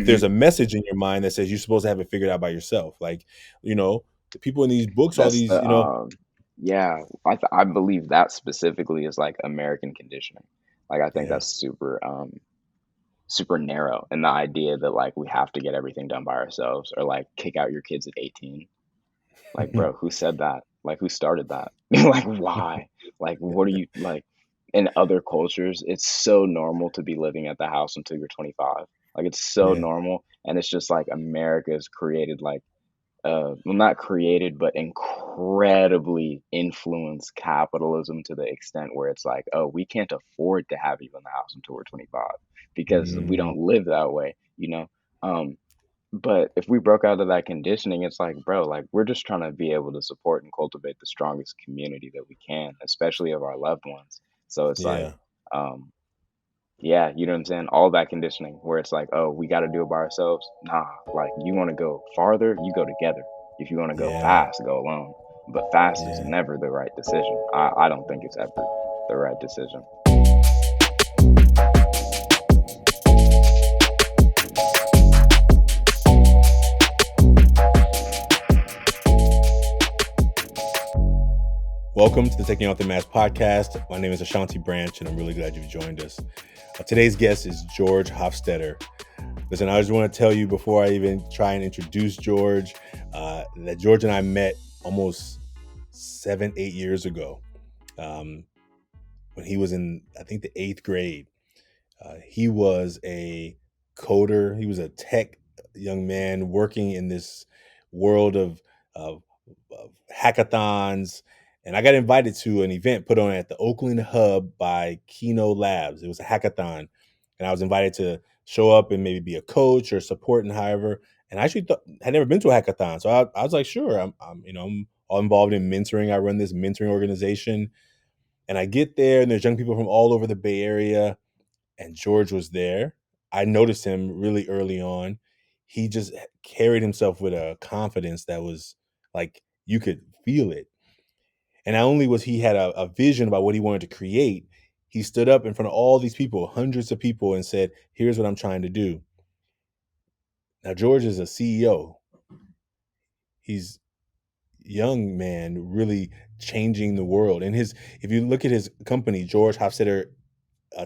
if there's a message in your mind that says you're supposed to have it figured out by yourself. Like, the people in these books, all That's these, the yeah, I believe that specifically is like American conditioning. Like I think yeah, that's super narrow, and the idea that like we have to get everything done by ourselves or like kick out your kids at 18. Like, bro, who said that? Like, who started that? Like, why? Like, what are you like? In other cultures, it's so normal to be living at the house until you're 25. Like, it's so yeah, normal, and it's just like America's created like well, not created, but incredibly influenced capitalism to the extent where it's like, oh, we can't afford to have you in the house until we're 25 because we mm, don't live that way, you know? Um, but if we broke out of that conditioning, it's like, bro, like we're just trying to be able to support and cultivate the strongest community that we can, especially of our loved ones. So it's like, yeah, um, yeah, you know what I'm saying? All that conditioning where it's like, oh, we got to do it by ourselves. Nah, like you want to go farther, you go together. If you want to go yeah, fast, go alone. But fast is yeah. never the right decision. I don't think it's ever the right decision. Welcome to the Taking Off the Mask podcast. My name is Ashanti Branch, and I'm really glad you've joined us. Today's guest is George Hofstetter. Listen, I just want to tell you before I even try and introduce George, that George and I met almost 7-8 years ago, when he was in, I think, the 8th grade. He was a coder. He was a tech young man working in this world of, of hackathons. And I got invited to an event put on at the Oakland hub by Kino Labs. It was a hackathon. And I was invited to show up and maybe be a coach or support and however. And I actually had never been to a hackathon. So I was like, sure, I'm all involved in mentoring. I run this mentoring organization. And I get there and there's young people from all over the Bay Area and George was there. I noticed him really early on. He just carried himself with a confidence that was like you could feel it. And not only was he had a vision about what he wanted to create, he stood up in front of all these people, hundreds of people, and said, "Here's what I'm trying to do." Now George is a CEO. He's young man really changing the world. And if you look at his company, George Hofstetter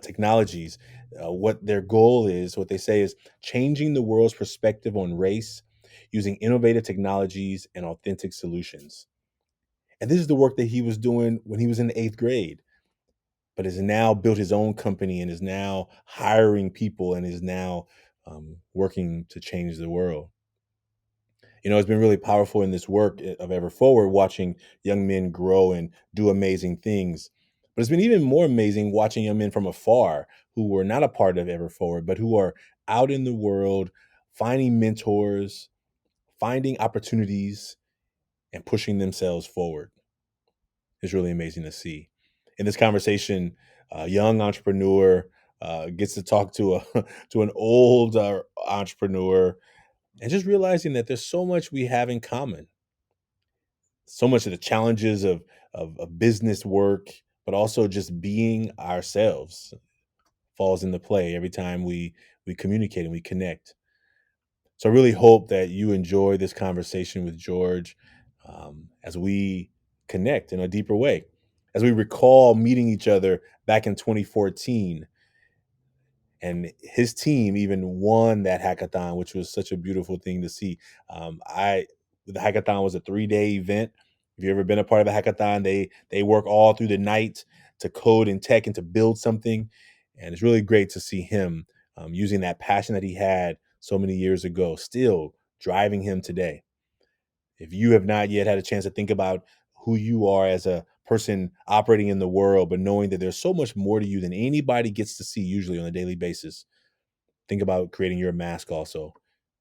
Technologies, what their goal is, what they say is changing the world's perspective on race using innovative technologies and authentic solutions. And this is the work that he was doing when he was in the 8th grade, but has now built his own company and is now hiring people and is now working to change the world. It's been really powerful in this work of Ever Forward, watching young men grow and do amazing things. But it's been even more amazing watching young men from afar who were not a part of Ever Forward, but who are out in the world, finding mentors, finding opportunities, and pushing themselves forward. It's really amazing to see. In this conversation, a young entrepreneur gets to talk to a to an old entrepreneur, and just realizing that there's so much we have in common. So much of the challenges of business work, but also just being ourselves falls into play every time we communicate and we connect. So I really hope that you enjoy this conversation with George, as we connect in a deeper way, as we recall meeting each other back in 2014. And his team even won that hackathon, which was such a beautiful thing to see. The hackathon was a 3-day event. If you've ever been a part of a hackathon, they work all through the night to code and tech and to build something, and it's really great to see him using that passion that he had so many years ago, still driving him today. If you have not yet had a chance to think about who you are as a person operating in the world, but knowing that there's so much more to you than anybody gets to see usually on a daily basis, think about creating your mask also.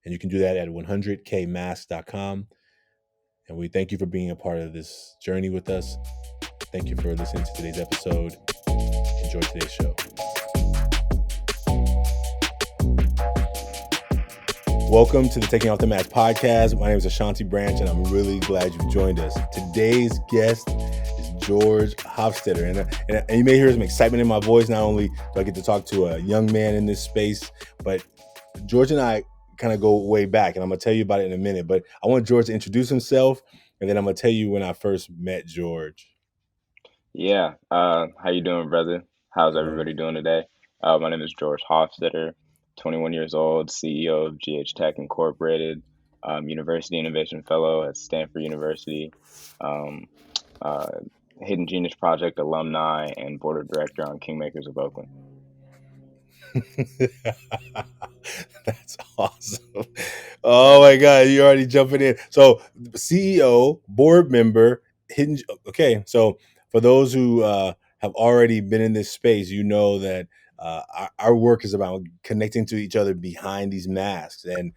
And you can do that at 100kmask.com. And we thank you for being a part of this journey with us. Thank you for listening to today's episode. Enjoy today's show. Welcome to the Taking Off the Mask podcast. My name is Ashanti Branch, and I'm really glad you've joined us. Today's guest is George Hofstetter. And you may hear some excitement in my voice. Not only do I get to talk to a young man in this space, but George and I kind of go way back, and I'm gonna tell you about it in a minute. But I want George to introduce himself, and then I'm gonna tell you when I first met George. Yeah. How you doing, brother? How's Um, everybody doing today? My name is George Hofstetter, 21 years old, CEO of GHTech Incorporated, University Innovation Fellow at Stanford University, um, uh, Hidden Genius Project alumni, and board of director on Kingmakers of Oakland. That's awesome. Oh my God, you're already jumping in. So, CEO, board member, hidden. Okay, so for those who have already been in this space, you know that our work is about connecting to each other behind these masks. And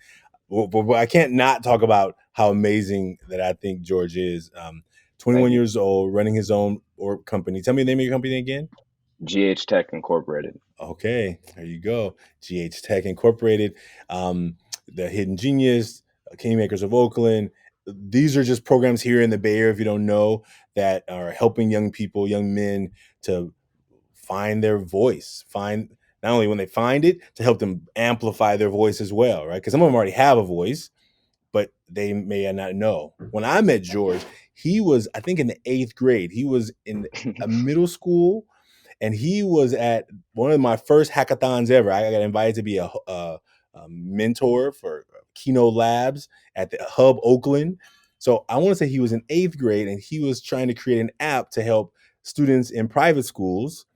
but I can't not talk about how amazing that I think George is. Thank 21 you. years old, running his own or company. Tell me the name of your company again. GHTech Incorporated. Okay, there you go. GHTech Incorporated, the Hidden Genius, Kingmakers of Oakland. These are just programs here in the Bay Area, if you don't know, that are helping young people, young men to find their voice, find not only when they find it, to help them amplify their voice as well, right? Because some of them already have a voice, but they may not know. When I met George, he was, I think, in the eighth grade. He was in a middle school, and he was at one of my first hackathons ever. I got invited to be a mentor for Keynote Labs at the Hub Oakland. So I want to say he was in eighth grade, and he was trying to create an app to help students in private schools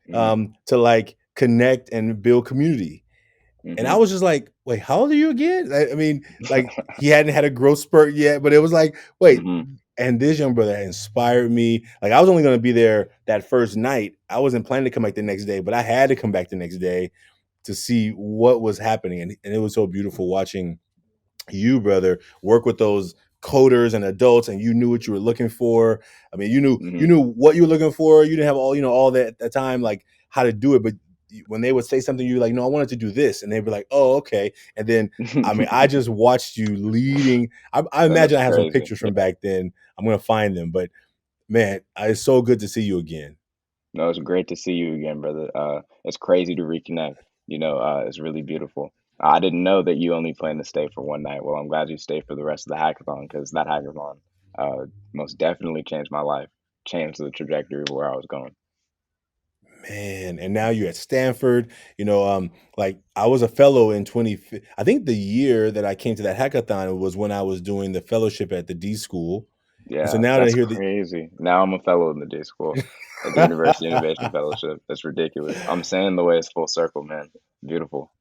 hmm to like connect and build community. And I hmm was just like, wait, how old are you again? I mean, like he hadn't had a growth spurt yet, but it was like, wait. hmm And this young brother inspired me. Like I was only going to be there that first night. I wasn't planning to come back the next day, but I had to come back the next day to see what was happening. And it was so beautiful watching you, brother, work with those coders and adults, and you knew what you were looking for. I mean, you hmm knew what you were looking for. You didn't have all all that at the time, like how to do it, but when they would say something, you're like, no, I wanted to do this, and they'd be like, oh, okay. And then, I mean, I just watched you leading. I Man, imagine that's I have some crazy. pictures from back then. I'm gonna find them, but man, it's so good to see you again. No, it's great to see you again, brother. It's crazy to reconnect. It's really beautiful. I didn't know that you only plan to stay for one night. Well, I'm glad you stayed for the rest of the hackathon because that hackathon uh, most definitely changed my life, changed the trajectory of where I was going. Man, and now you're at Stanford. Like I was a fellow in 20. I think the year that I came to that hackathon was when I was doing the fellowship at the D school. And so Yeah, now that I that's hear the crazy. Now I'm a fellow in the day school at the University Innovation Fellowship. That's ridiculous. I'm saying the way it's full circle, man. Beautiful.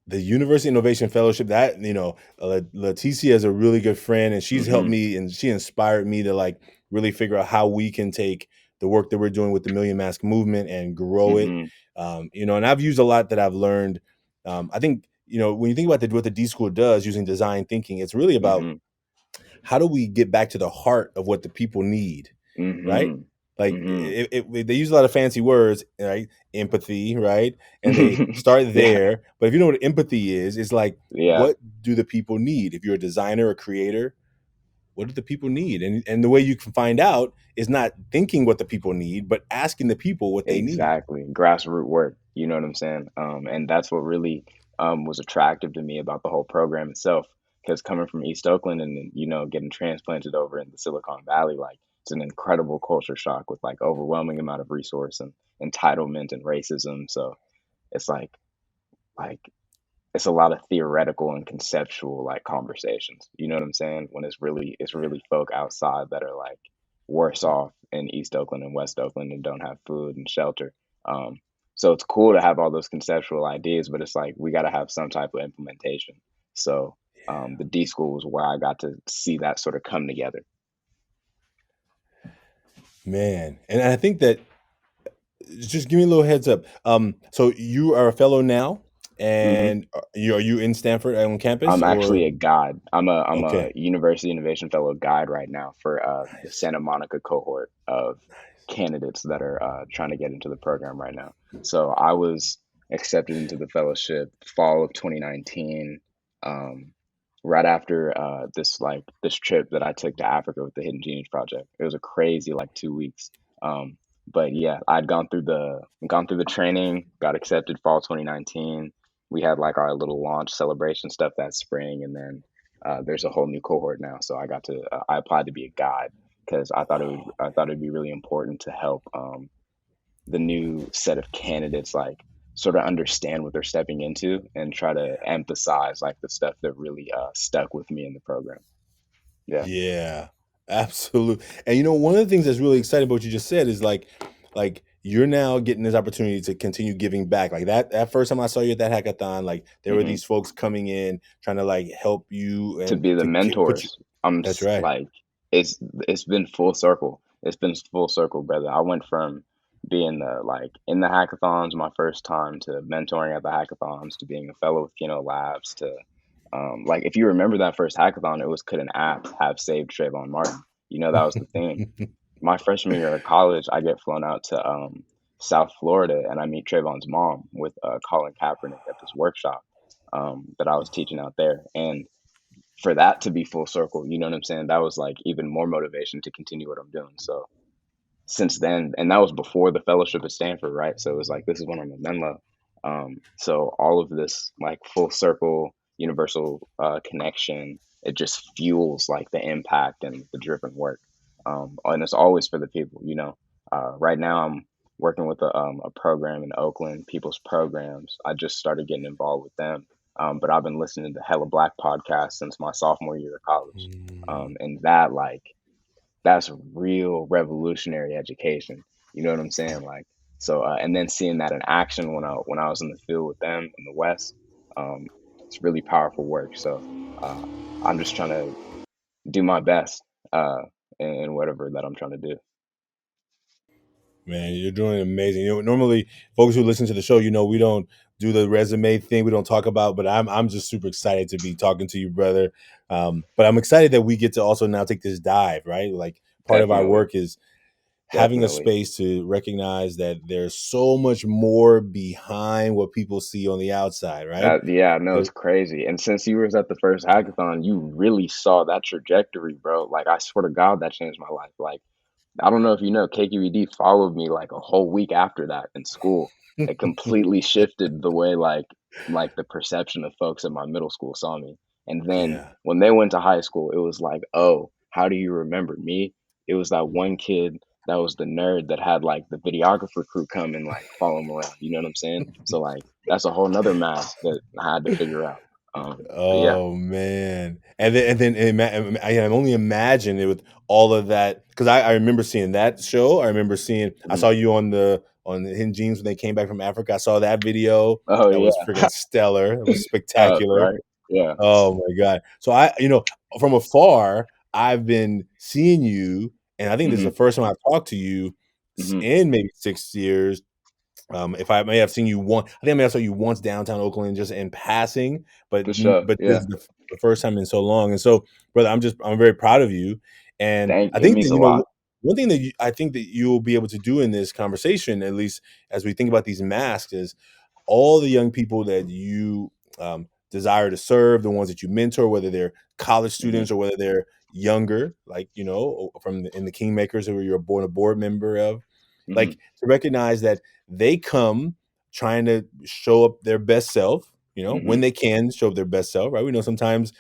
the University Innovation Fellowship, that Leticia is a really good friend, and she's helped Mm-hmm. me and she inspired me to like really figure out how we can take the work that we're doing with the Million Mask movement and grow it. Mm-hmm. And I've used a lot that I've learned. I think when you think about what the D School does using design thinking, it's really about Mm-hmm. how do we get back to the heart of what the people need, right? Mm-hmm. Like Mm-hmm. they use a lot of fancy words, right? Empathy, right? And they start Yeah. there. But if you know what empathy is, it's like, Yeah. what do the people need? If you're a designer or creator, what do the people need? And the way you can find out is not thinking what the people need, but asking the people what they need. Exactly. Grassroots work. You know what I'm saying? And that's what really was attractive to me about the whole program itself. Because coming from East Oakland and then, getting transplanted over in the Silicon Valley, like it's an incredible culture shock with like overwhelming amount of resource and entitlement and racism. So it's like it's a lot of theoretical and conceptual like conversations. You know what I'm saying? When it's really folk outside that are like worse off in East Oakland and West Oakland and don't have food and shelter. Um, so it's cool to have all those conceptual ideas, but it's like we got to have some type of implementation. So the D school was where I got to see that sort of come together. Man, and I think that just give me a little heads up. So you are a fellow now, hmm and are you in Stanford on campus I'm or actually a guide. I'm a okay? University Innovation Fellow guide right now for the Nice, Santa Monica cohort of nice. candidates that are trying to get into the program right now. So I was accepted into the fellowship fall of 2019, um, right after this trip that I took to Africa with the Hidden Genius Project. It was a crazy like 2 weeks. Um, but yeah, I'd gone through the training, got accepted fall 2019. we had like our little launch celebration stuff that spring, and then there's a whole new cohort now. So I applied to be a guide because I thought it'd be really important to help the new set of candidates like sort of understand what they're stepping into and try to emphasize like the stuff that really stuck with me in the program. Yeah, Yeah, absolutely. And one of the things that's really exciting about what you just said is like you're now getting this opportunity to continue giving back. Like that first time I saw you at that hackathon, like there were hmm these folks coming in trying to like help you to and be the put you. mentors. That's right. Like it's been full circle. It's been full circle, brother. I went from being the like in the hackathons my first time to mentoring at the hackathons to being a fellow with Labs to like if you remember that first hackathon, it was could an app have saved Trayvon Martin? You know, that was the theme. My freshman year of college, I get flown out to South Florida and I meet Trayvon's mom with Colin Kaepernick at this workshop that I was teaching out there. And for that to be full circle, you know what I'm saying? That was like even more motivation to continue what I'm doing. So since then, and that was before the fellowship at Stanford, right? So it was like this is when I'm a Menlo. So all of this like full circle, universal connection, it just fuels like the impact and the driven work. And it's always for the people, you know. Right now, I'm working with a program in Oakland, People's Programs. I just started getting involved with them, but I've been listening to Hella Black podcast since my sophomore year of college, Mm. and that like that's real revolutionary education. You know what I'm saying? Like so, and then seeing that in action when I was in the field with them in the West, um, it's really powerful work. So uh, I'm just trying to do my best in whatever that I'm trying to do. Man, you're doing amazing. Normally folks who listen to the show, we don't do the resume thing. We don't talk about, but I'm just super excited to be talking to you, brother. But I'm excited that we get to also now take this dive, right? Like part of our Definitely, work is having a definitely. space to recognize that there's so much more behind what people see on the outside, right? That yeah, no, There- it's crazy. And since you was at the first hackathon, you really saw that trajectory, bro. Like I swear to God, that changed my life. Like I don't know if you know, KQED followed me like a whole week after that in school. It completely shifted the way like the perception of folks in my middle school saw me. And then yeah. when they went to high school, it was like, oh, how do you remember me? It was that one kid that was the nerd that had like the videographer crew come and like follow him around. You know what I'm saying? So like that's a whole nother mask that I had to figure out. But yeah. Oh man, I can only imagine it with all of that because I remember seeing that show. I remember seeing I Mhm. saw you on the Hidden Gems when they came back from Africa. I saw that video. Oh That was yeah. freaking stellar. It was spectacular. Right. Yeah. Oh my god! So from afar, I've been seeing you, and I think this is hmm the first time I've talked to you hmm in maybe 6 years. If I may have seen you once, I think I may have saw you once downtown Oakland just in passing, For sure. but this Yeah. is the first time in so long. And so, brother, I'm very proud of you. And Thank I it think that means a lot. one thing that I think that you will be able to do in this conversation, at least as we think about these masks, is all the young people that you desire to serve, the ones that you mentor, whether they're college hmm students or whether they're younger, like in the Kingmakers who you're a board member of, like hmm to recognize that they come trying to show up their best self, hmm when they can show up their best self, right? We know sometimes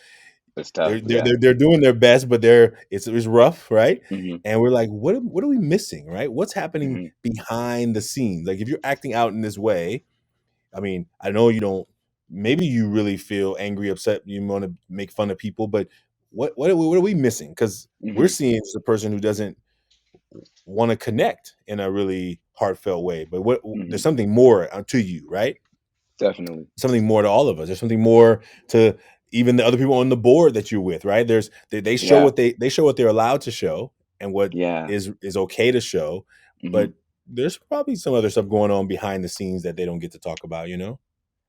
It's tough. Yeah. they're doing their best, but it's rough, right? hmm And we're like, what are we missing, right? What's happening hmm behind the scenes? Like if you're acting out in this way, I mean, I know you don't. Maybe you really feel angry, upset. You want to make fun of people, but what are we missing? Because we're hmm seeing just a person who doesn't want to connect in a really heartfelt way. But there's hmm something more to you, right? Definitely. Something more to all of us. There's something more to even the other people on the board that you're with, right? They show Yeah. what they show what they're allowed to show and what Yeah. is okay to show, hmm but there's probably some other stuff going on behind the scenes that they don't get to talk about,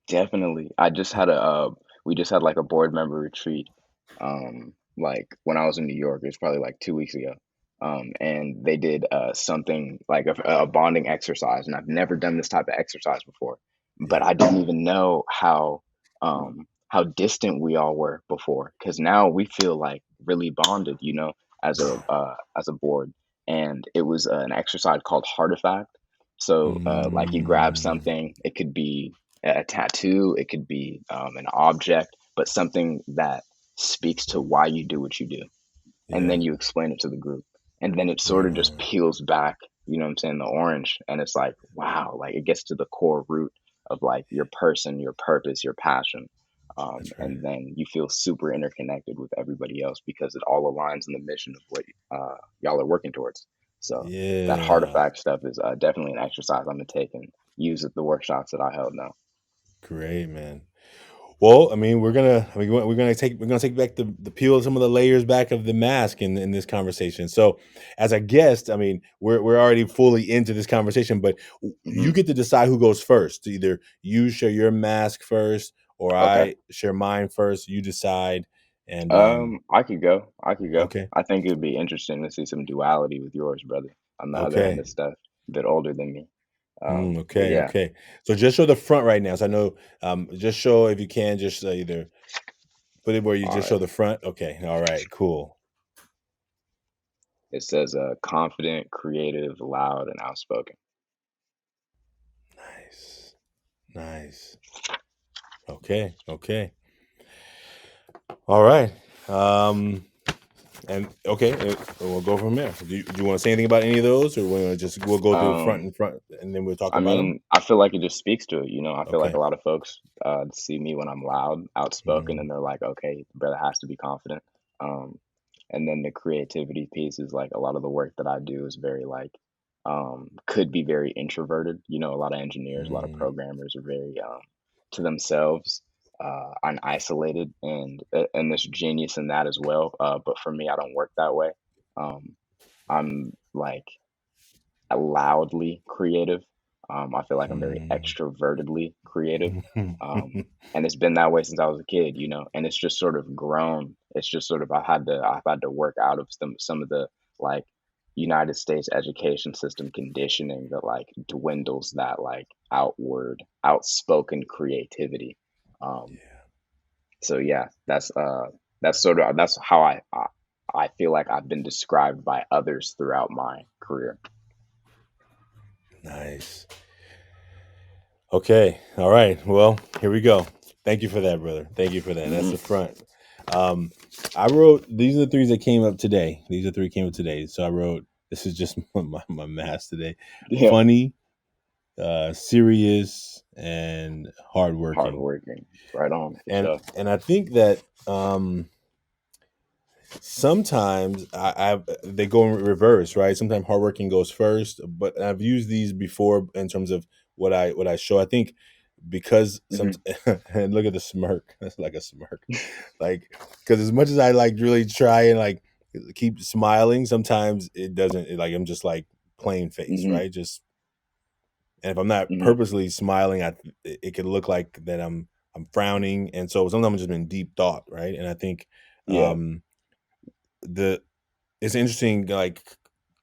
Definitely. I just had a we just had like a board member retreat like when I was in New York. It was probably like 2 weeks ago. And they did something like a bonding exercise, and I've never done this type of exercise before. But Yeah. I didn't even know how distant we all were before, because now we feel like really bonded, you know, as a board. And it was an exercise called Artifact. So like you grab Mm. something, it could be a tattoo, it could be an object, but something that speaks to why you do what you do. And Yeah. then you explain it to the group. And then it sort Right of just on. peels back, you know what I'm saying, the orange. And it's like, wow, like it gets to the core root of like your person, your purpose, your passion. That's right. And then you feel super interconnected with everybody else because it all aligns in the mission of what y'all are working towards. So that hard Yeah. effect stuff is definitely an exercise I'm gonna take and use at the workshops that I held now. Great, man. Well, I mean, we're gonna take back the peel of some of the layers back of the mask in this conversation. So, as a guest, I mean, we're already fully into this conversation, but you Hmm. get to decide who goes first. Either you share your mask first, or Okay. I share mine first. You decide, and I could go. I could go. okay, I think it'd be interesting to see some duality with yours, brother, on the other end okay, of stuff. A bit older than me. But okay, yeah. okay. So just show the front right now. So I know, just show if you can, just either put it where you All just right. show the front. Okay, all right, cool, It says confident, creative, loud, and outspoken. nice, nice. Okay, okay. All right. Um, and okay, we'll go from there. Do you want to say anything about any of those, or we'll go through front Um, and front, and then we'll talk I about them? mean, I feel like it just speaks to it. You know, I feel like a Okay. lot of folks see me when I'm loud, outspoken, Mm, and they're like, okay, brother has to be confident. Um, and then the creativity piece is like a lot of the work that I do is very like, could be very introverted. You know, a lot of engineers, a lot of mm, programmers are very to themselves and isolated, and there's genius in that as well. But for me, I don't work that way. Um, I'm like loudly creative. I feel like I'm very mm. extrovertedly creative. And it's been that way since I was a kid, you know, and it's just sort of grown. It's just sort of I've had to work out of some of the like United States education system conditioning that like dwindles that like outward, outspoken creativity. Um, so yeah, that's sort of that's how I feel like I've been described by others throughout my career. Nice. Okay. All right. Well, here we go. Thank you for that, brother. Thank you for that. That's the Hmm. front. Um, I wrote these are the threes that came up today. These are three came up today. So I wrote this is just my math today. Yeah. Funny, serious, and hardworking. Hardworking. Right on, for And sure. and I think that sometimes I they go in reverse, right? Sometimes hardworking goes first, but I've used these before in terms of what I show. I think because some Mhm. and look at the smirk. That's like a smirk, like because as much as I like really try and like keep smiling, sometimes it doesn't. Like I'm just like plain face, Mhm. right? Just and if I'm not Mhm. purposely smiling, it could look like that I'm frowning, and so sometimes I'm just in deep thought, right? And I think Yeah. um the it's interesting like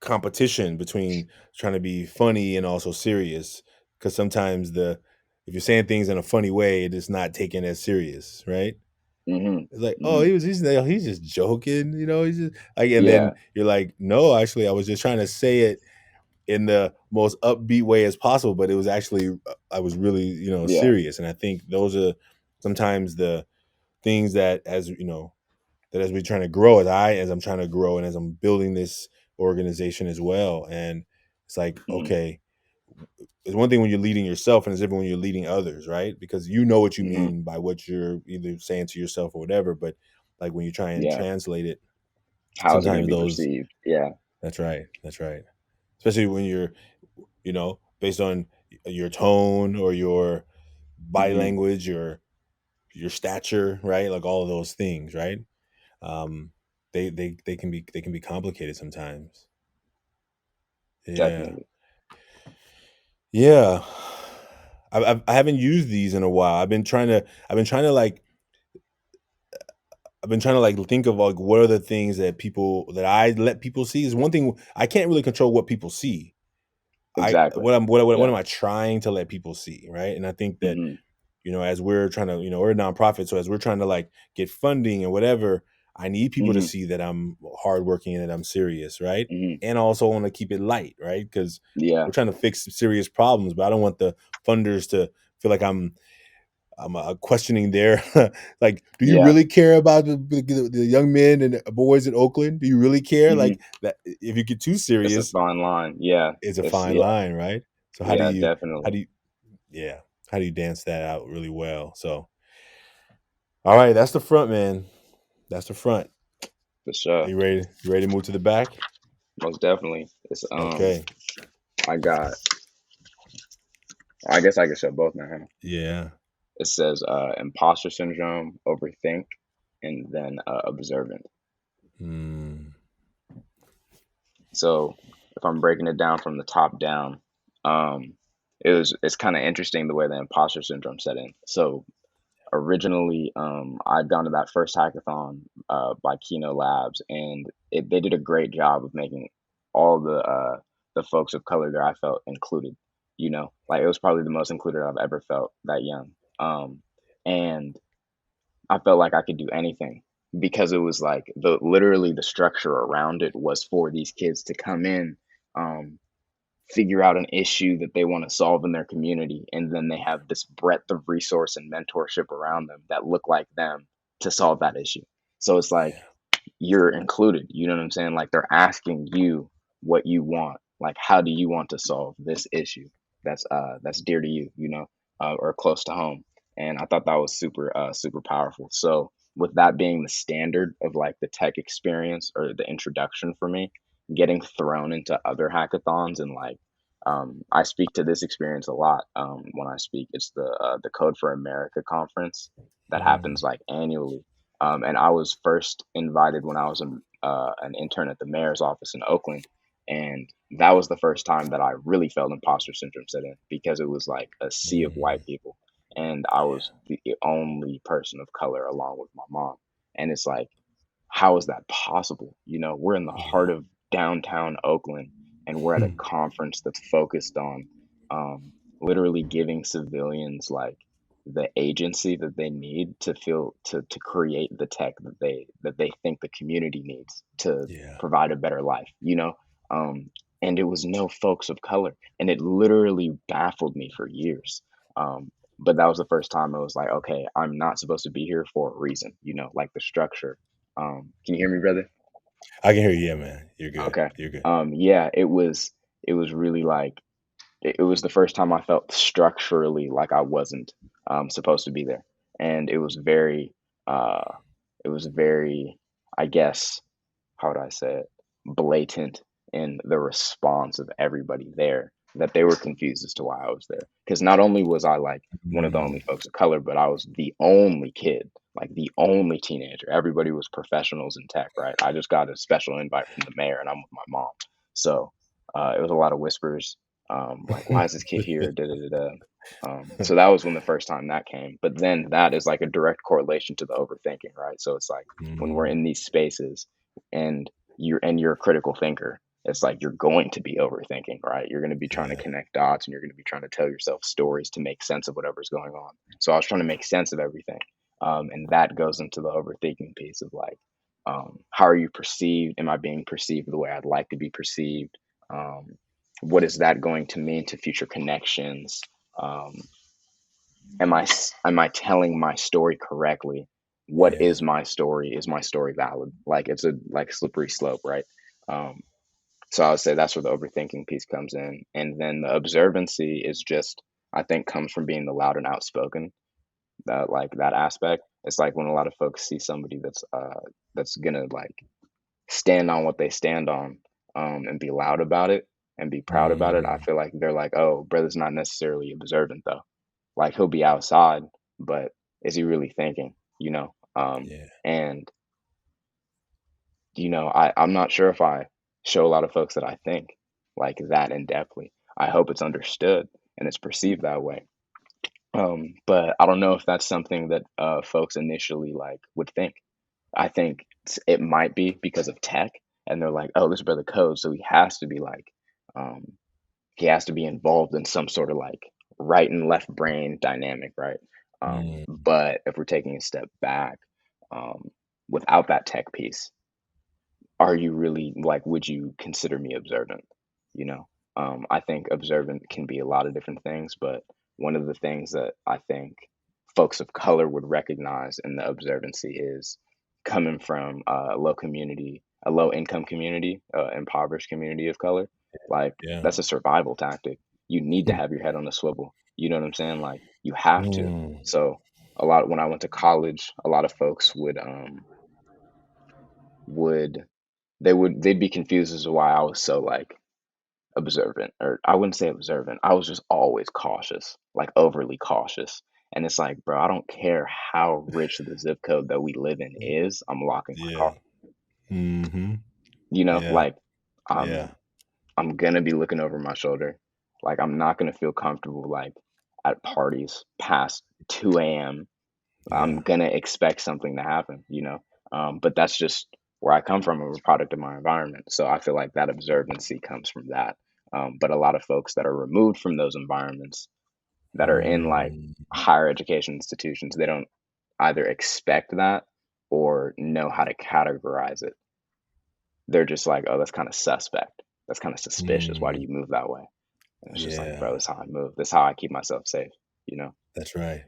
competition between trying to be funny and also serious because sometimes the if you're saying things in a funny way it is not taken as serious, right? Mhm. It's like, oh, Mhm. he's just joking, he's just like, and then Yeah. you're like, no, actually I was just trying to say it in the most upbeat way as possible, but it was actually I was really Yeah. serious. And I think those are sometimes the things that as we're trying to grow, as I'm trying to grow and as I'm building this organization as well. And it's like, Mhm. okay, it's one thing when you're leading yourself and it's different when you're leading others, right? Because you know what you Mhm. mean by what you're either saying to yourself or whatever. But like when you try and Yeah. translate it, How is it gonna sometimes be those perceived? Yeah. that's right. That's right. Especially when you're, based on your tone or your body Mhm. language, your stature, right? Like all of those things, right? Um, they can be complicated sometimes. Yeah, Definitely. yeah. I haven't used these in a while. I've been trying to like think of like what are the things that I let people see. Is one thing I can't really control what people see. I Exactly. what Yeah. am I trying to let people see, right? And I think that Mhm. as we're trying to, we're a nonprofit. So as we're trying to like get funding and whatever, I need people to Mhm. see that I'm hardworking and that I'm serious, right? Mhm. And also want to keep it light, right? Because Yeah. we're trying to fix serious problems, but I don't want the funders to feel like I'm questioning their like, do you Yeah, really care about the young men and boys in Oakland? Do you really care? hmm Like that, if you get too it's a serious, fine line. Yeah, it's a it's fine line, right? So yeah, how definitely do you, yeah, how do you dance that out really well? So, all right, that's the front, man. That's the front. for sure. You ready? You ready to move to the back? Most definitely. It's Okay. I got. I guess I can show both now. Huh? Yeah. It says imposter syndrome, overthink, and then observant. Hmm. So if I'm breaking it down from the top down, um, it's kind of interesting the way the imposter syndrome set in. So originally, I'd gone to that first hackathon by Kino Labs, and they did a great job of making all the folks of color there I felt included. You know, like it was probably the most included I've ever felt that young. And I felt like I could do anything because it was like the literally the structure around it was for these kids to come in, um, figure out an issue that they want to solve in their community, and then they have this breadth of resource and mentorship around them that look like them to solve that issue. So it's like Yeah. you're included. You know what I'm saying? Like they're asking you what you want. Like how do you want to solve this issue that's dear to you, you know, or close to home. And I thought that was super powerful. So with that being the standard of like the tech experience or the introduction for me, getting thrown into other hackathons and like I speak to this experience a lot when I speak. It's the Code for America conference that Hmm. happens like annually, and I was first invited when I was an intern at the mayor's office in Oakland. And that was the first time that I really felt imposter syndrome set in because it was like a sea of Hmm. white people. And I was Yeah. the only person of color along with my mom. And it's like, how is that possible? You know, we're in the heart Yeah. of downtown Oakland and we're at a conference that's focused on um, literally giving civilians like the agency that they need to feel to create the tech that they think the community needs to Yeah. provide a better life, you know? Um, and it was no folks of color. And it literally baffled me for years. But that was the first time I was like, okay, I'm not supposed to be here for a reason, you know, like the structure. Can you hear me, brother? I can hear you. Yeah, man. You're good. Okay. You're good. Yeah, it was really like it was the first time I felt structurally like I wasn't supposed to be there, and uh, it was very, I guess, how would I say it, blatant in the response of everybody there that they were confused as to why I was there. Because not only was I like one of the only Mm, folks of color, but I was the only kid, like the only teenager. Everybody was professionals in tech, right? I just got a special invite from the mayor, and I'm with my mom. So it was a lot of whispers, like, "Why is this kid here?" Da da da da. So that was when the first time that came. But then that is like a direct correlation to the overthinking, right? So it's like when we're mm, in these spaces and you're a critical thinker, it's like you're going to be overthinking, right? You're going to be trying to yeah. connect dots and you're going to be trying to tell yourself stories to make sense of whatever's going on. So I was trying to make sense of everything, and that goes into the overthinking piece of like, how are you perceived? Am I being perceived the way I'd like to be perceived? um, what is that going to mean to future connections? um, am I telling my story correctly? What Yeah. is my story? Is my story valid? Like it's a like slippery slope, right? um, so I would say that's where the overthinking piece comes in, and then the observancy is just, I think, comes from being the loud and outspoken. That like that aspect, it's like when a lot of folks see somebody that's gonna like stand on what they stand on, and be loud about it and be proud about it. I Mm, feel like they're like, oh, brother's not necessarily observant though. Like he'll be outside, but is he really thinking? You know? yeah. And I'm not sure if I show a lot of folks that I think like that in depthly. I hope it's understood and it's perceived that way. But I don't know if that's something that folks initially like would think. I think it might be because of tech, and they're like, "Oh, this brother codes, so he has to be like, um, he has to be involved in some sort of like right and left brain dynamic, right?" Mm, But if we're taking a step back, um, without that tech piece, are you really like, would you consider me observant? You know, I think observant can be a lot of different things, but one of the things that I think folks of color would recognize in the observancy is coming from a low income community, impoverished community of color. Like Yeah. that's a survival tactic. You need to have your head on a swivel. You know what I'm saying? Like you have to. Mm, So a lot when I went to college, a lot of folks would they'd be confused as to why I was so like observant, or I wouldn't say observant. I was just always cautious, like overly cautious. And it's like, bro, I don't care how rich the zip code that we live in is, I'm locking my car. yeah. Hmm. You know, Yeah. like Yeah. I'm gonna be looking over my shoulder. Like I'm not gonna feel comfortable like at parties past 2 a.m. I'm Yeah. gonna expect something to happen, you know. But that's just where I come from. I'm a product of my environment, so I feel like that observancy comes from that. But a lot of folks that are removed from those environments, that are in like Mm, higher education institutions, they don't either expect that or know how to categorize it. They're just like, oh, that's kind of suspect. That's kind of suspicious. Why do mm, you move that way? And it's just like, yeah. bro, this is how I move. This is how I keep myself safe, you know? That's right.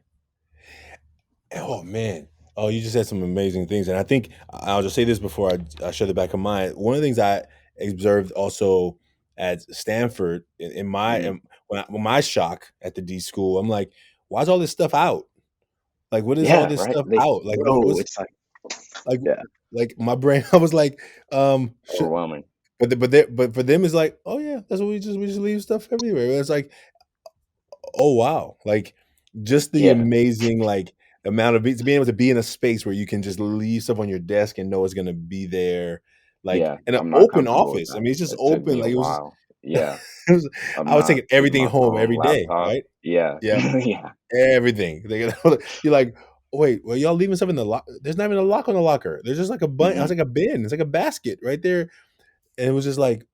Oh man. Oh, you just said some amazing things, and I think I'll just say this before I shut the back of mine. One of the things I observed also at Stanford in my Hmm. when my shock at the D school, I'm like, why is all this stuff out? Like, what is all Yeah, this right. stuff They, out? Like, bro, what's it's like, like yeah, like my brain? I was like, should, overwhelming. but for them, it's like, oh yeah, that's what we just leave stuff everywhere. It's like, oh wow, like just the Yeah, amazing like amount of being able to be in a space where you can just leave stuff on your desk and know it's gonna be there, like yeah. in an I'm not open comfortable with office. I that. mean, it's just It took open. me a Like it was just, while. Yeah, it was, I'm I was not taking taking everything my home phone, every day, laptop. right? Yeah, Yeah, yeah. everything. You're like, wait, well, y'all leaving stuff in the lock? There's not even a lock on the locker. There's just like a bun. I was Hmm. like a bin. It's like a basket right there, and it was just like,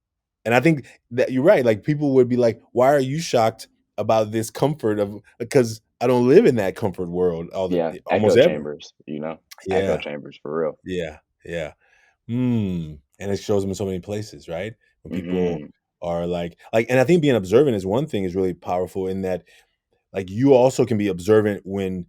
and I think that you're right. Like people would be like, "Why are you shocked about this comfort of?" Because I don't live in that comfort world Yeah, almost echo ever. chambers, you know? Echo Yeah, chambers for real. yeah, yeah. And it shows them in so many places, right? When people Hmm. are and I think being observant is one thing is really powerful in that, like you also can be observant when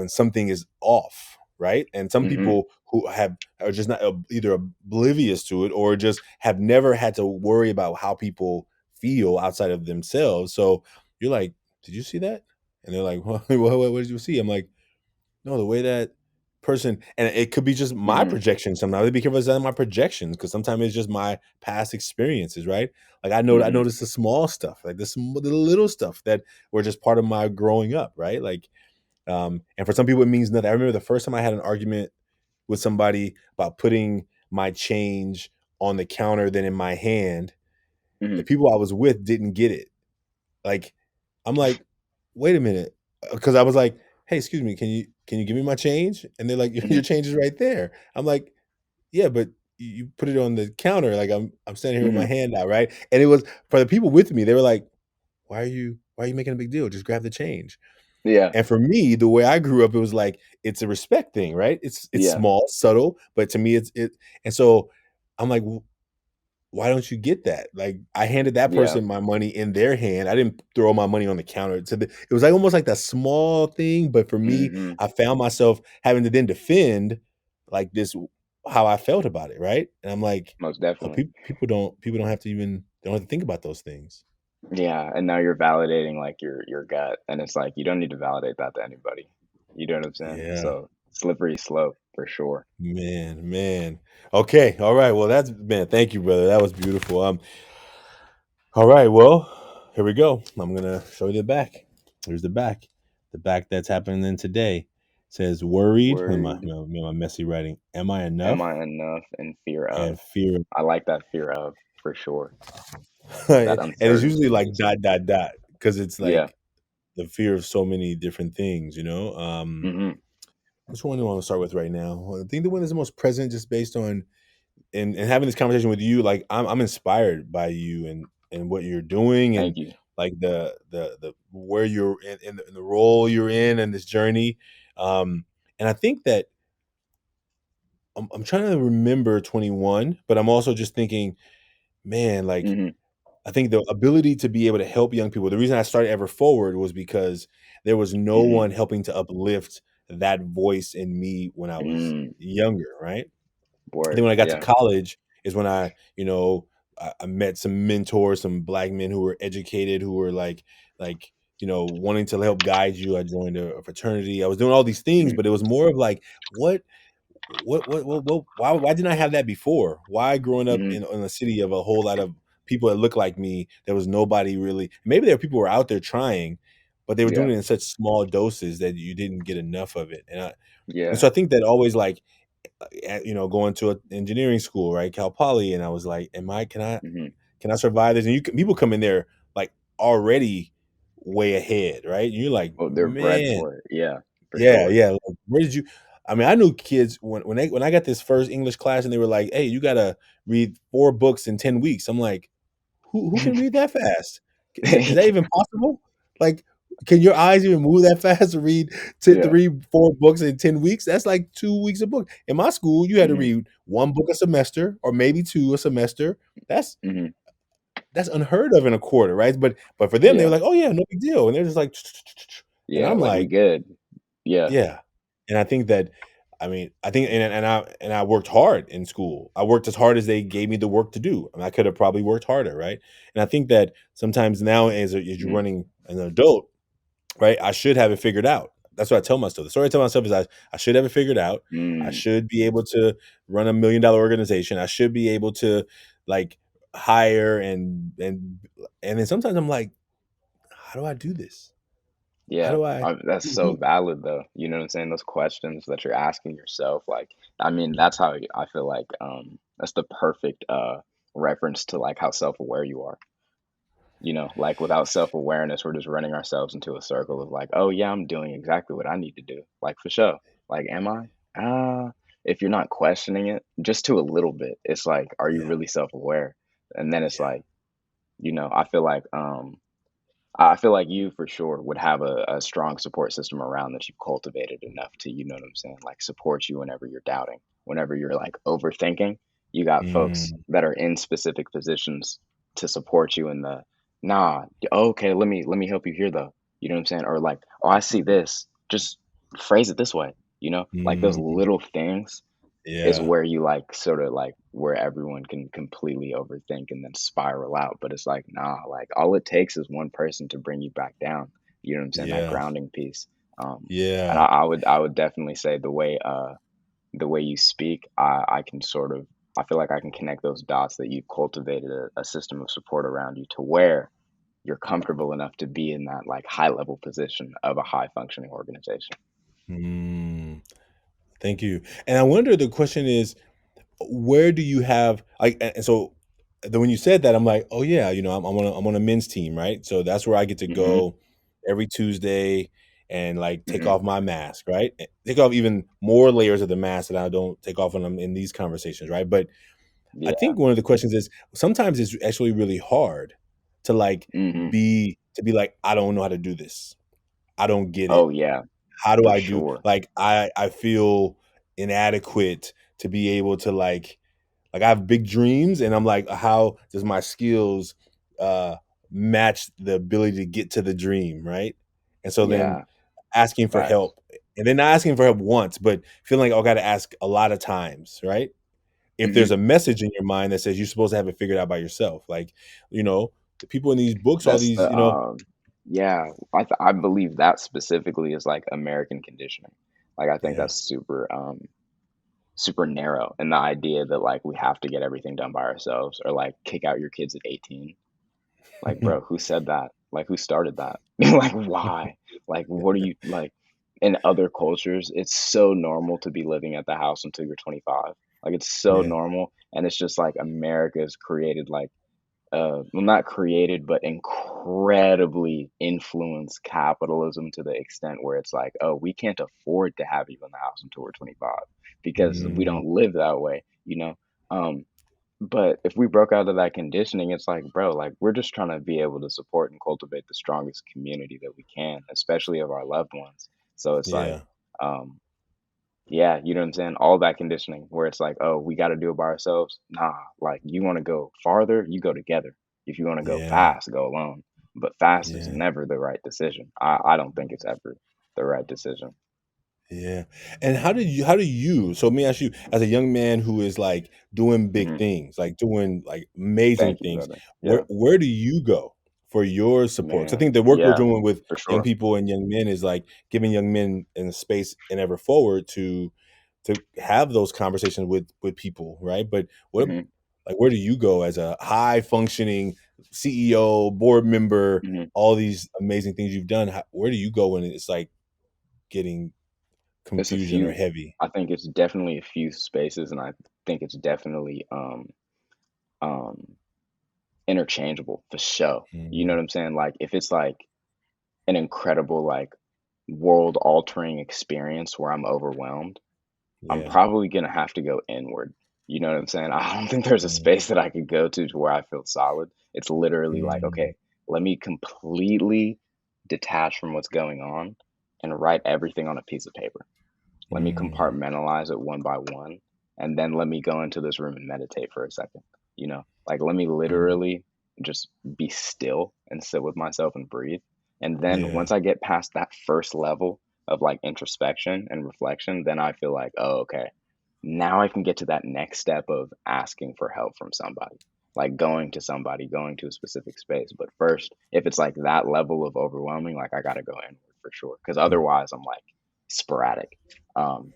something is off, right? And some Hmm. people who have are just not either oblivious to it or just have never had to worry about how people feel outside of themselves. So you're like, "Did you see that?" And they're like, what did you see?" I'm like, "No, the way that person," and it could be just my Hmm. projection sometimes. Be careful with my projections because sometimes it's just my past experiences, right? Like I Hmm. noticed the small stuff, like the little stuff that were just part of my growing up, right? Like and for some people, it means nothing. I remember the first time I had an argument with somebody about putting my change on the counter than in my hand. The Hmm. people I was with didn't get it. Like, I'm like, wait a minute, because I was like, hey, excuse me, can you give me my change? And they're like, your Hmm. change is right there. I'm like, yeah, but you put it on the counter. Like I'm standing here with my Hmm. hand out, right? And it was for the people with me. They were like, why are you making a big deal? Just grab the change. Yeah, And for me, the way I grew up, it was like it's a respect thing, right? It's yeah, small, subtle, but to me, and so I'm like, why don't you get that? Like I handed that yeah. person my money in their hand. I didn't throw my money on the counter. It was like almost like that small thing, but for me, Hmm. I found myself having to then defend like this how I felt about it, right? And I'm like, Most oh, definitely. people don't have to even they don't have to think about those things. Yeah, and now you're validating like your gut, and it's like you don't need to validate that to anybody. You know what I'm saying? Yeah. So slippery slope for sure. Man, man. Okay, all right. Well, that's man. Thank you, brother. That was beautiful. All right. Well, here we go. I'm gonna show you the back. Here's the back. The back that's happening today. It says worried. Worried. My messy writing. Am I Am enough? I enough? And fear of. And fear. I like that fear of for sure. And That it's usually uncertainty like is, dot dot dot because it's yeah. like the fear of so many different things. Hmm. Which one do I want to start with right now? Well, I think the one that's the most present, just based on and having this conversation with you, like I'm inspired by you and what you're doing and Thank you. like the where you're in the role you're in this journey. And I think that I'm trying to remember 21, but I'm also just thinking, man, like Hmm. I think the ability to be able to help young people, the reason I started Ever Forward was because there was no Mhm. one helping to uplift that voice in me when I was Mm. younger, right? And then Word. when I got to Yeah. college is when I met some mentors, some black men who were educated, who were wanting to help guide you. I joined a fraternity. I was doing all these things, Mhm. but it was more of like, what why didn't I have that before? Why growing up Mhm. in a city of a whole lot of people that look like me, there was nobody really, maybe there were people who were out there trying, but they were doing Yeah. it in such small doses that you didn't get enough of it. And Yeah. so I think that always going to an engineering school, right? Cal Poly, and I was like, Mhm. can I survive this? And people come in there like already way ahead, right? And you're like, Oh, they're bred man, for it. Yeah, for yeah, sure. yeah. Like, where did you? I mean, I knew kids when I got this first English class and they were like, "Hey, you gotta read 4 books in 10 weeks." I'm like, who can read that fast? Is that even possible? Like, can your eyes even move that fast to read to Yeah. read 4 books in 10 weeks? That's like 2 weeks a book. In my school, you had to Mhm. read 1 book a semester or maybe two a semester. That's Mhm. that's unheard of in a quarter, right? But for them, they were Yeah. like, "Oh yeah, no big deal," and they're just like, and Yeah, I'm like, we like, good. Yeah. yeah. And I think that I think and I worked hard in school. I worked as hard as they gave me the work to do. I could have probably worked harder, right? And I think that sometimes now as you're Mhm. running an adult, right? I should have it figured out. That's what I tell myself. The story I tell myself is I should have it figured out. I Mm. should be able to run $1 million organization. I should be able to like hire and then sometimes I'm like, how do I do this? How Yeah. do I That's so who valid, though. You know what I'm saying? Those questions that you're asking yourself, like, I mean, that's how I feel like, that's the perfect, reference to, like, how self-aware you are. Like, without self-awareness, we're just running ourselves into a circle of like, "Oh, yeah, I'm doing exactly what I need to do." Like, for sure. Like, am I? If you're not questioning it, just to a little bit, it's like, are you yeah, really self-aware? And then it's yeah. like, I feel like you for sure would have a strong support system around that you've cultivated enough to, you know what I'm saying, like support you whenever you're doubting, whenever you're like overthinking. You got folks Mm, that are in specific positions to support you in the nah, okay, let me help you here though. You know what I'm saying? Or like, oh, I see this. Just phrase it this way, like those mm, little things is yeah, where you like sort of like where everyone can completely overthink and then spiral out. But it's like, nah, like all it takes is one person to bring you back down. You know what I'm saying? That yeah, grounding piece. And yeah. I would definitely say the way you speak, I can sort of I feel like I can connect those dots that you've cultivated a system of support around you to where you're comfortable enough to be in that like high level position of a high functioning organization. Mm, thank you. And I wonder the question is, where do you have like and so then when you said that, I'm like, oh yeah, I'm on a men's team, right? So that's where I get to Mm-hmm. go every Tuesday and like take Mm-hmm. off my mask, right? Take off even more layers of the mask that I don't take off when I'm in these conversations, right? But I Yeah. think one of the questions is sometimes it's actually really hard to like Mm-hmm. be like, I don't know how to do this. I don't get it. Oh yeah, How do for I do sure. like I feel inadequate to be able to I have big dreams and I'm like, how does my skills uh match the ability to get to the dream, right? And so then Yeah, asking for facts. help and then not asking for help once, but feeling like, oh, I got to ask a lot of times, right? If there's Mhm. a message in your mind that says you're supposed to have it figured out by yourself, like, the people in these books, all That's these, yeah, I believe that specifically is like American conditioning. Like I think yeah. that's super narrow, and the idea that like we have to get everything done by ourselves or like kick out your kids at 18. Like, bro, who said that? Like, who started that? Like, why? Like, what are you like? In other cultures, it's so normal to be living at the house until you're 25. Like, it's so Yeah. normal, and it's just like America's created like well, not created, but incredibly influenced capitalism to the extent where it's like, oh, we can't afford to have you in the house until we're 25 because we Mm, don't live that way. Um, but if we broke out of that conditioning, it's like, bro, like we're just trying to be able to support and cultivate the strongest community that we can, especially of our loved ones. So it's like, yeah. um, yeah, you know what I'm saying? All that conditioning where it's like, oh, we got to do it by ourselves. Nah, like you want to go farther, you go together. If you want to go Yeah. fast, go alone. But fast is Yeah. never the right decision. I don't think it's ever the right decision. Yeah. And how do you so let me ask you, as a young man who is like doing big Hmm. things, like doing like amazing Thank you, things, brother. Yeah, where do you go for your support? 'Cause I man. think the work we're Yeah, doing with for young sure. people and young men is like giving young men in a space and ever forward to have those conversations with people, right? But what Hmm. like where do you go as a high functioning CEO, board member, Hmm. all these amazing things you've done? Where do you go when it's like getting It's a confusion or few. heavy? I think it's definitely a few spaces, and I think it's definitely um interchangeable for sure. You know Mm, what I'm saying? Like if it's like an incredible like world altering experience where I'm overwhelmed, I'm yeah. probably gonna have to go inward. You know what I'm saying? I don't think there's a Mm, space that I could go to where I feel solid. It's literally like, mm, okay, let me completely detach from what's going on and write everything on a piece of paper. Let me mm, compartmentalize it one by one, and then let me go into this room and meditate for a second. Like let me mm. literally just be still and sit with myself and breathe. And then Yeah. once I get past that first level of like introspection and reflection, then I feel like, oh, okay, now I can get to that next step of asking for help from somebody, like going to somebody, going to a specific space. But first, if it's like that level of overwhelming, like I got to go inward for sure. Because Mm, otherwise, I'm like sporadic. Um,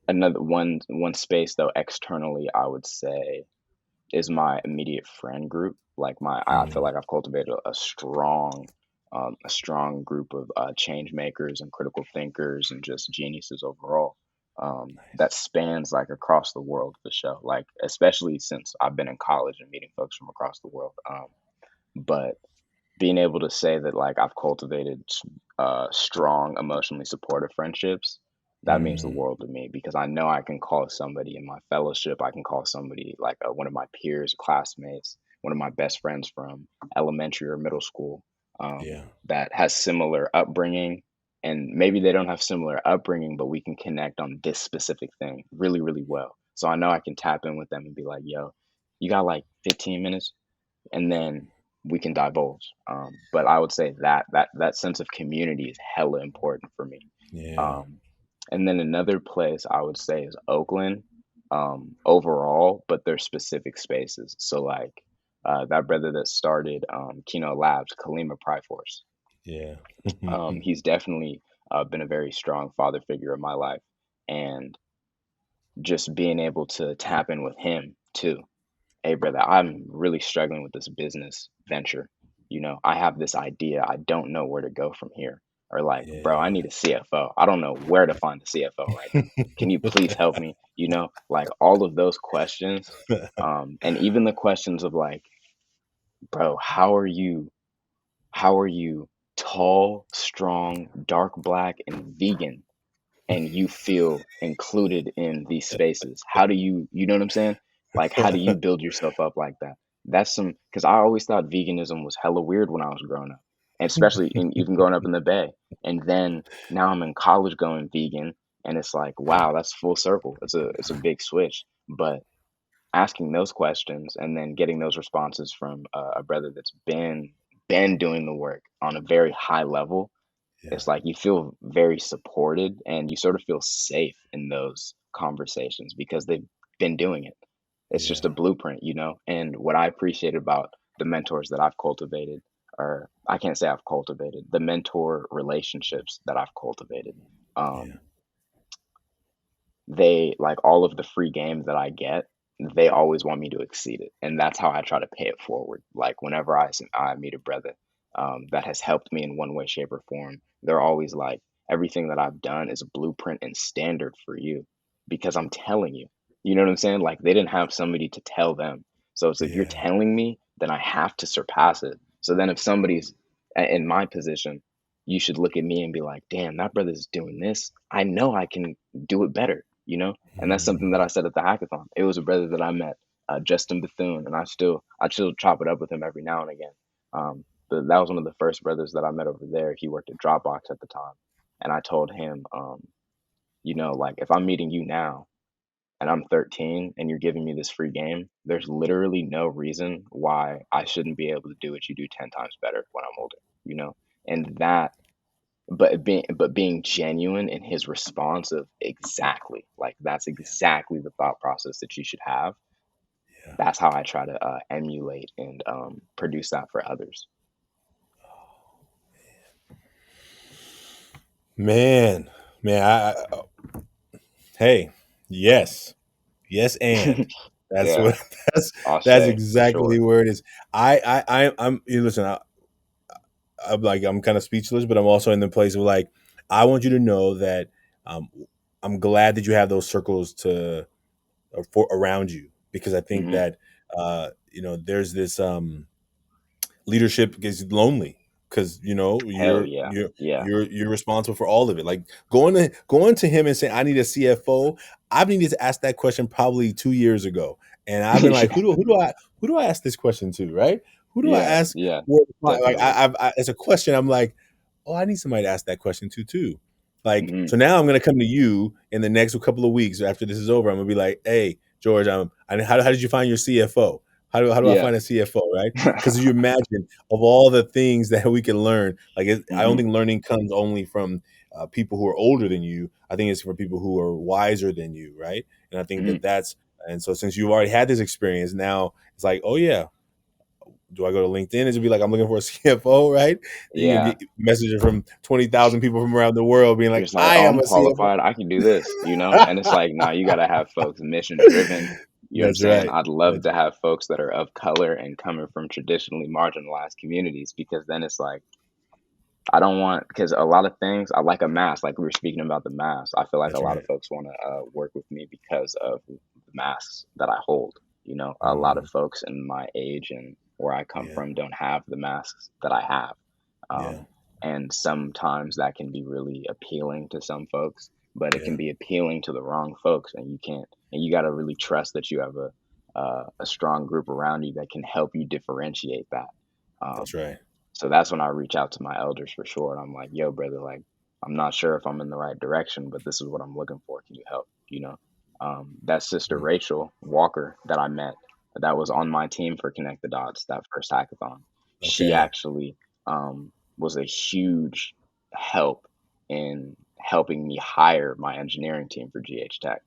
another one space though externally, I would say is my immediate friend group. Like I feel mm. like I've cultivated a strong group of change makers and critical thinkers and just geniuses overall. That spans like across the world for sure. Like especially since I've been in college and meeting folks from across the world. But being able to say that like I've cultivated strong, emotionally supportive friendships, that means the Mm, world to me because I know I can call somebody in my fellowship, I can call somebody like one of my peers, classmates, one of my best friends from elementary or middle school yeah. that has similar upbringing. And maybe they don't have similar upbringing, but we can connect on this specific thing really, really well. So I know I can tap in with them and be like, yo, you got like 15 minutes? And then we can divulge. But I would say that sense of community is hella important for me. Yeah. Um, and then another place I would say is Oakland, overall, but there's specific spaces. So like that brother that started Kino Labs, Kalima Pryforce, Yeah. he's definitely been a very strong father figure in my life, and just being able to tap in with him too. Hey brother, I'm really struggling with this business venture. I have this idea. I don't know where to go from here. Or like, bro, I Yeah. need a CFO. I don't know where to find a CFO right now. Can you please help me? Like all of those questions. And even the questions of like, bro, how are you tall, strong, dark black, and vegan? And you feel included in these spaces? How do you know what I'm saying? Like, how do you build yourself up like that? That's because I always thought veganism was hella weird when I was growing up, and especially even growing up in the Bay. And then now I'm in college going vegan, and it's like, wow, that's full circle. It's a big switch. But asking those questions and then getting those responses from a brother that's been doing the work on a very high level, Yeah. it's like you feel very supported and you sort of feel safe in those conversations because they've been doing it. It's just Yeah. a blueprint. And what I appreciate about the mentors that I've cultivated, or I can't say I've cultivated, the mentor relationships that I've cultivated, Yeah. um, they like all of the free game that I get, they always want me to exceed it. And that's how I try to pay it forward. Like whenever I meet a brother that has helped me in one way, shape, or form, they're always like, everything that I've done is a blueprint and standard for you because I'm telling you. You know what I'm saying? Like they didn't have somebody to tell them. So it's if you're Yeah. telling me, then I have to surpass it. So then if somebody's in my position, you should look at me and be like, damn, that brother's doing this. I know I can do it better. And that's something that Mm, I said at the hackathon. It was a brother that I met, Justin Bethune, and I still chop it up with him every now and again. But that was one of the first brothers that I met over there. He worked at Dropbox at the time, and I told him, like if I'm meeting you now, and I'm 13 and you're giving me this free game, there's literally no reason why I shouldn't be able to do what you do 10 times better when I'm older, you know? And that, but being genuine in his response of exactly, like that's exactly the thought process that you should have. Yeah. That's how I try to emulate and produce that for others. Man, man, hey, yes, yes, and that's Yeah, what that's that's Ashe, for exactly sure. where it is. I'm you listen. I'm like I'm kind of speechless, but I'm also in the place of like I want you to know that um, I'm glad that you have those circles to for around you because I think Hmm. that there's this leadership is lonely because Hell yeah, yeah. you're responsible for all of it. Like going to him and saying I need a CFO. I've needed to ask that question probably 2 years ago, and I've been like, who do I ask this question to, right? Who do I Yeah, ask? yeah, Like definitely. as a question, I'm like, oh, I need somebody to ask that question to too. Like Hmm. so now I'm gonna come to you in the next couple of weeks after this is over. I'm gonna be like, hey George, how did you find your CFO? How do I Yeah. find a CFO, right? Because you imagine of all the things that we can learn, like I don't Hmm. think learning comes only from people who are older than you. I think it's for people who are wiser than you, right? And I think Hmm. that that's and so since you've already had this experience, now it's like, oh yeah, do I go to LinkedIn and just be like, I'm looking for a CFO, right? Then you Yeah. get messages from 20,000 people from around the world being You're like, just like, I oh, am I'm a CFO. qualified. I can do this, you know? And it's like, nah, you got to have folks mission driven. You know what I'm That's saying? right. I'd love That's to have folks that are of color and coming from traditionally marginalized communities because then it's like, I don't want, because a lot of things, I like a mask, like we were speaking about the mask. I feel like a that's lot of right. folks want to work with me because of the masks that I hold. You know, a lot of Mhm. folks in my age and where I come Yeah, from don't have the masks that I have. yeah, And sometimes that can be really appealing to some folks, but it can yeah. be appealing to the wrong folks. And you can't, and you got to really trust that you have a strong group around you that can help you differentiate that. That's Um, right. so that's when I reach out to my elders for sure. And I'm like, yo, brother, like, I'm not sure if I'm in the right direction, but this is what I'm looking for. Can you help? You know, that sister Mm. Rachel Walker that I met, that was on my team for Connect the Dots, that first hackathon, she Okay. actually was a huge help in helping me hire my engineering team for GHTech.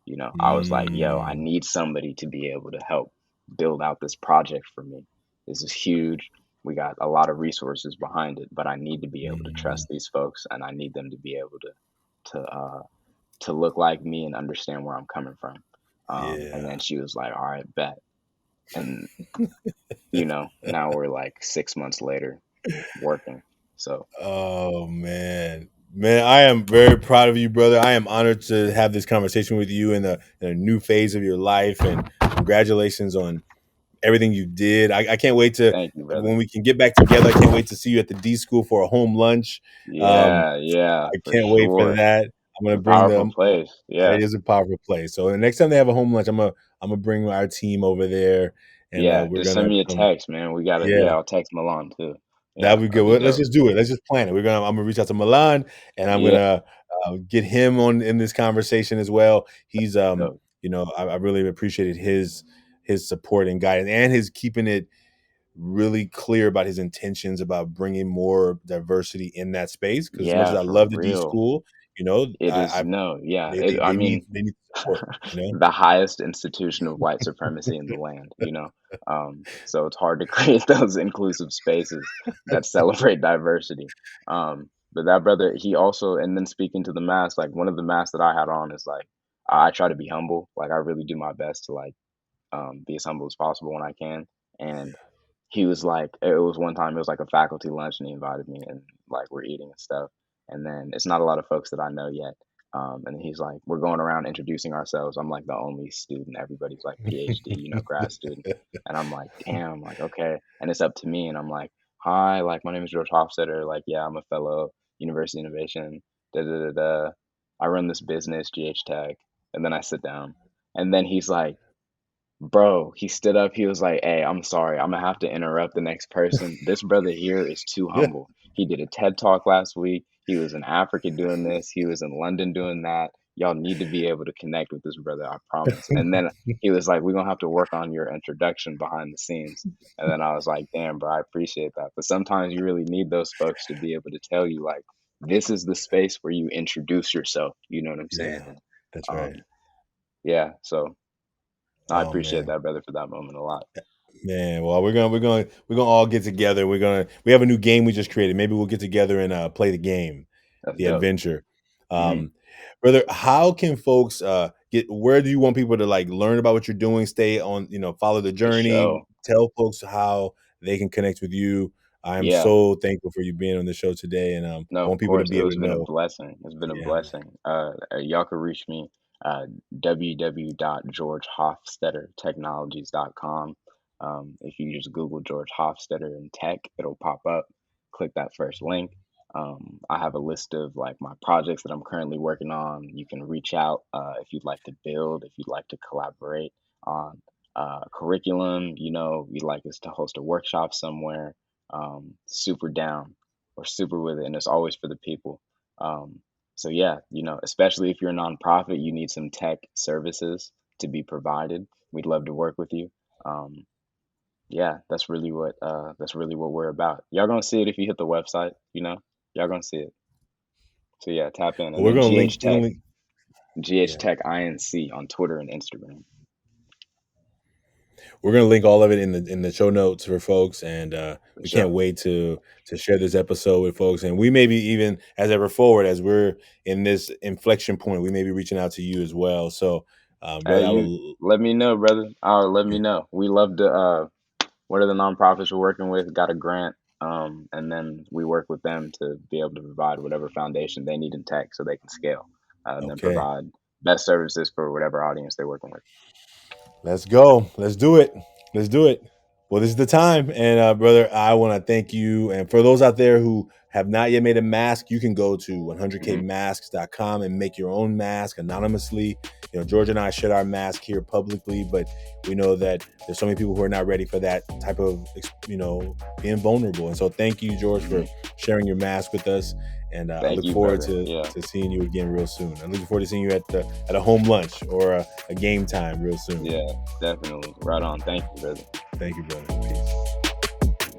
You know, I was like, yo, I Mm, need somebody to be able to help build out this project for me. This is huge. We got a lot of resources behind it, but I need to be able to mm, trust these folks, and I need them to be able to look like me and understand where I'm coming from. And yeah. then she was like, "All right, bet." And now we're like 6 months later working. So Oh man. Man, I am very proud of you, brother. I am honored to have this conversation with you in a new phase of your life, and congratulations on everything you did. I can't wait to thank you, brother. when we can get back together. I can't wait to see you at the D school for a home lunch. Um, Yeah, yeah, I for can't wait for sure. that. I'm It's gonna a bring powerful them. place. Yeah, It is a powerful place. So the next time they have a home lunch, I'm gonna bring our team over there, and yeah. we're Just gonna send me a come. text, man. We got it. Yeah, Yeah, I'll text Milan too. that Yeah, would be good. that'd be Well, let's dope. just do it. Let's just plan it. I'm gonna reach out to Milan, and I'm Yeah, gonna get him on in this conversation as well. He's dope. I really appreciated his support and guidance, and his keeping it really clear about his intentions about bringing more diversity in that space. Because as much as Yeah, I for love the D real. school, It is no, yeah. they, they, I they need mean, they need support. You know. the highest institution of white supremacy in the land, you know? So it's hard to create those inclusive spaces that celebrate diversity. But that brother, he also, and then speaking to the mask, like one of the masks that I had on is like, I try to be humble. Like I really do my best to like be as humble as possible when I can. And he was like, it was one time, it was like a faculty lunch, and he invited me, and like we're eating and stuff. And then it's not a lot of folks that I know yet. And he's like, we're going around introducing ourselves. I'm like the only student. Everybody's like PhD, grad student. And I'm like, damn, like, okay. And it's up to me. And I'm like, hi, like, my name is George Hofstetter. Like, yeah, I'm a fellow, University Innovation, da da da da. I run this business, GHTech. And then I sit down. And then he's like, bro, he stood up. He was like, "Hey, I'm sorry. I'm gonna have to interrupt the next person. This brother here is too Yeah. humble. He did a TED Talk last week. He was in Africa doing this. He was in London doing that. y'all need to be able to connect with this brother, I promise. And then he was like, we're gonna have to work on your introduction behind the scenes. And then I was like, damn, bro, I appreciate that. But sometimes you really need those folks to be able to tell you, like, this is the space where you introduce yourself. You know what I'm saying? Yeah, And that's right. yeah, so I Oh appreciate man. that, brother, for that moment a lot. Man, well, we're gonna all get together. We have a new game we just created. Maybe we'll get together and play the game, That's the dope. adventure. Hmm. Brother, how can folks get? Where do you want people to like learn about what you're doing? Stay on, follow the For journey. sure. Tell folks how they can connect with you. I am Yeah. so thankful for you being on the show today, and No, I of want people to course. be It able was to been a know. blessing. It's been a Yeah, man. blessing. Y'all can reach me www.georgehofstettertechnologies.com. If you just Google George Hofstetter and tech, it'll pop up. Click that first link. I have a list of like my projects that I'm currently working on. You can reach out if you'd like to build, if you'd like to collaborate on curriculum. You'd like us to host a workshop somewhere. Super down or super with it, and it's always for the people. Um, so yeah, especially if you're a nonprofit, you need some tech services to be provided. We'd love to work with you. Um, yeah, that's really what we're about. Y'all gonna see it if you hit the website. Y'all gonna see it. So yeah, tap in, Well, and then we're gonna link. Yeah. GHTech INC on Twitter and Instagram. We're gonna link all of it in the show notes for folks, and For we can't sure. wait to share this episode with folks. And we maybe even as ever forward, as we're in this inflection point, we may be reaching out to you as well. So, Hey, brother, I you will. let me know, brother. Let me know. We love to. What are the nonprofits we're working with? Got a grant, and then we work with them to be able to provide whatever foundation they need in tech so they can scale, and then Okay, provide best services for whatever audience they're working with. let's go. Let's do it. Let's do it. Well, this is the time. And brother, I want to thank you. And for those out there who have not yet made a mask, you can go to Hmm. 100kmasks.com and make your own mask anonymously. George and I shared our mask here publicly, but we know that there's so many people who are not ready for that type of, being vulnerable. And so thank you, George, for Hmm. sharing your mask with us. And I Thank look you, forward brother. to, Yeah, to seeing you again real soon. I'm looking forward to seeing you at a home lunch or a game time real soon. yeah, definitely. Right on. Thank you, brother. Thank you, brother. Peace.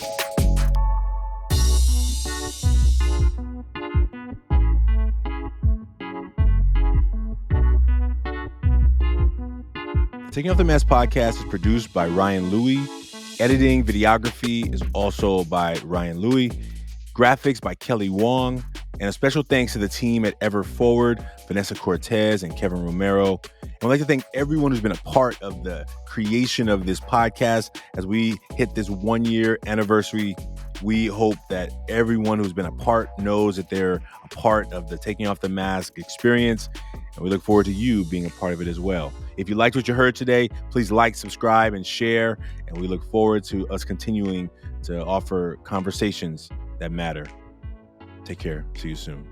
Taking Off the Mask podcast is produced by Ryan Louie. Editing, videography is also by Ryan Louie. Graphics by Kelly Wong. And a special thanks to the team at Ever Forward, Vanessa Cortez and Kevin Romero. And I'd like to thank everyone who's been a part of the creation of this podcast. As we hit this 1-year anniversary, we hope that everyone who's been a part knows that they're a part of the Taking Off the Mask experience. And we look forward to you being a part of it as well. If you liked what you heard today, please like, subscribe, and share. And we look forward to us continuing to offer conversations that matter. Take care. See you soon.